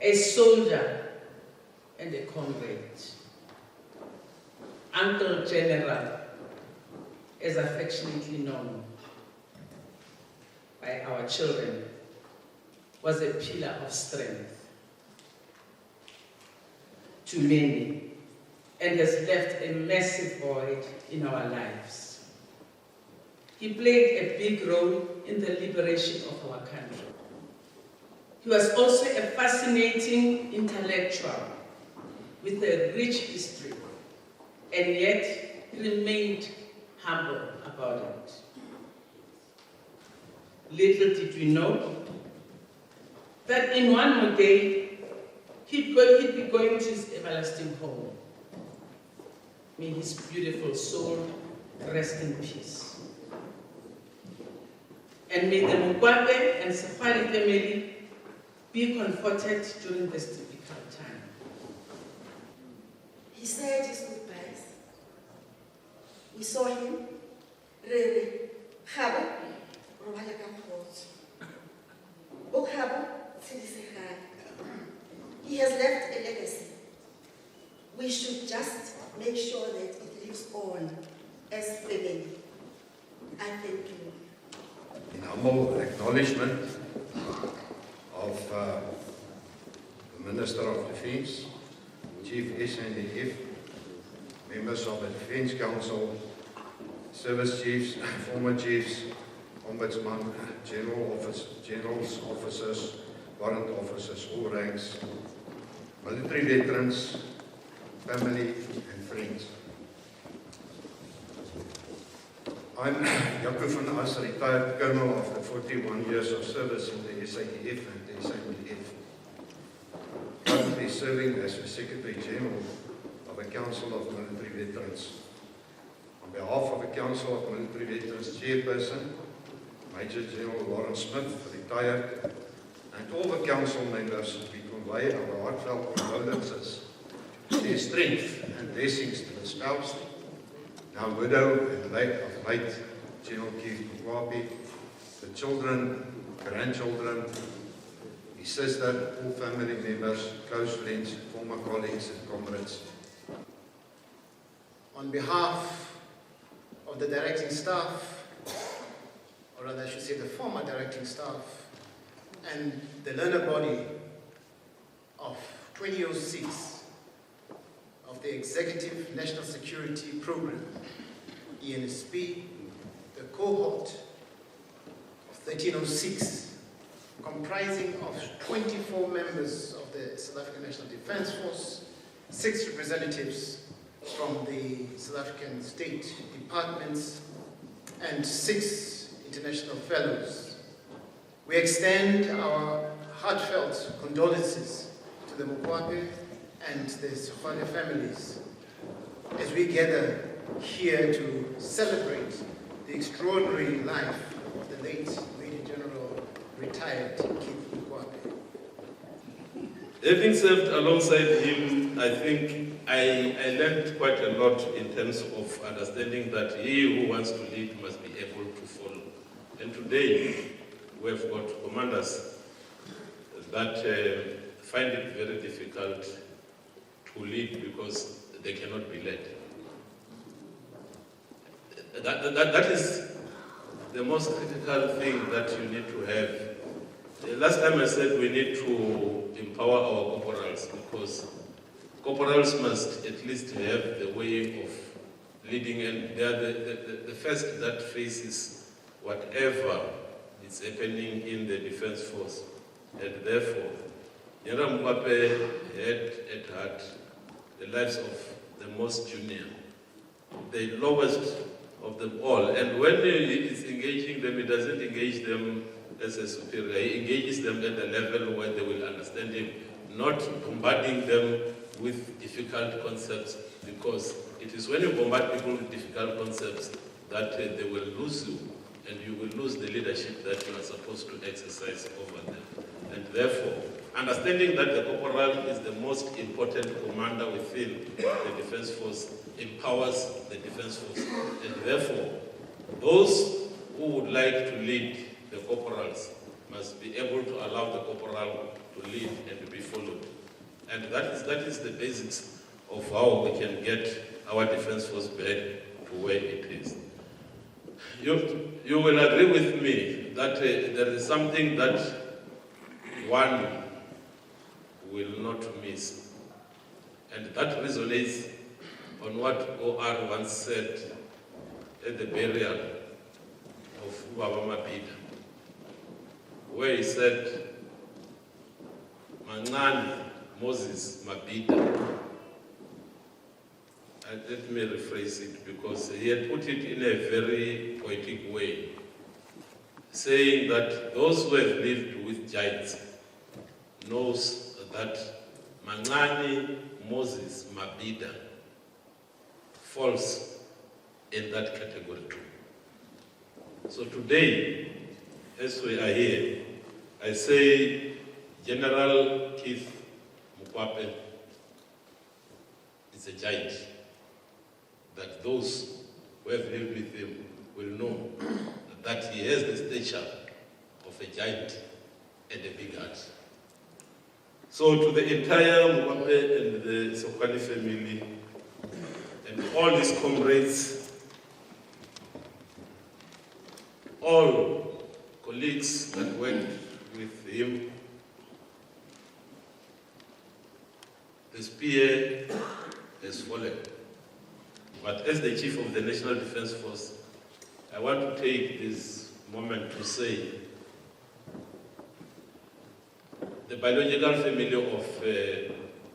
a soldier and a comrade. Uncle General, as affectionately known by our children, was a pillar of strength to many and has left a massive void in our lives. He played a big role in the liberation of our country. He was also a fascinating intellectual with a rich history, and yet remained humble about it. Little did we know that in one more day, he'd be going to his everlasting home. May his beautiful soul rest in peace. And may the Mokoape and Safari family be comforted during this difficult time. He said his goodbyes. We saw him. Really, Khaba, Robala Kampot. Oh, Khaba, he has left a legacy. We should just make sure that it lives on as family. I thank you. In humble acknowledgement of the Minister of Defence, Chief CSANDF, members of the Defence Council, service chiefs, former chiefs, ombudsman, generals, officers, warrant officers, all ranks, military veterans, family and friends. I'm Jaco van As, retired colonel after 41 years of service in the SANDF and the SANDF. Currently serving as the Secretary General of the Council of Military Veterans. On behalf of the Council of Military Veterans Chairperson, Major General Lawrence Smith, retired, and all the Council members, we convey our heartfelt condolences, their strength and blessings to the spouse, now widow and late General Mokoape, the children, grandchildren, his sister, all family members, close friends, former colleagues and comrades. On behalf of the directing staff, or rather I should say the former directing staff, and the learner body of 2006 of the Executive National Security Program, ENSP, the cohort of 1306, comprising of 24 members of the South African National Defence Force, 6 representatives from the South African State Departments, and 6 international fellows. We extend our heartfelt condolences to the Mokoape and the Safari families as we gather here to celebrate the extraordinary life of the late Major General retired Mokoape. Having served alongside him, I think I learned quite a lot in terms of understanding that he who wants to lead must be able to follow. And today, we have got commanders that find it very difficult to lead because they cannot be led. That is the most critical thing that you need to have. Last time I said we need to empower our corporals, because corporals must at least have the way of leading, and they are the first that faces whatever is happening in the defense force. And therefore, General Mokoape had at heart the lives of the most junior, the lowest of them all. And when he is engaging them, he doesn't engage them as a superior. He engages them at a level where they will understand him, not bombarding them with difficult concepts, because it is when you bombard people with difficult concepts that they will lose you, and you will lose the leadership that you are supposed to exercise over them. And therefore, understanding that the corporal is the most important commander within the defense force empowers the defense force. And therefore, those who would like to lead the corporals must be able to allow the corporal to lead and to be followed. And that is the basics of how we can get our defense force back to where it is. You will agree with me that there is something that one will not miss. And that resonates on what OR once said at the burial of Baba Mapida, where he said, Mangani Moses Mapida. And let me rephrase it because he had put it in a very poetic way, saying that those who have lived with giants knows that Mangani Moses Mapida falls in that category too. So today, as we are here, I say General Keith Mokoape is a giant, that those who have lived with him will know that he has the stature of a giant and a big heart. So to the entire Mokoape and the Sokwani family and all his comrades, all colleagues that worked with him, the spear has fallen. But as the Chief of the National Defense Force, I want to take this moment to say the biological family of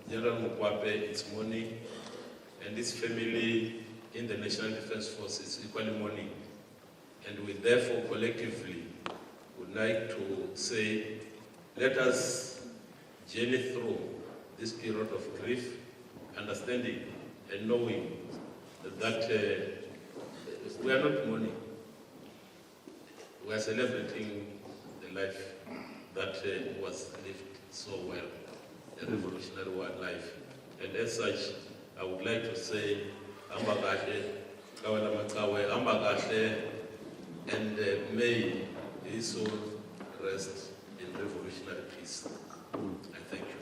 General Mokoape is mourning, and this family in the National Defense Force is equally mourning. And we therefore collectively would like to say, let us journey through this period of grief, understanding and knowing that we are not mourning. We are celebrating the life that was lived so well, a revolutionary life. And as such, I would like to say, Amba Kahle, Kawala Makawe, Amba Kahle, and may his soul rest in revolutionary peace. I thank you.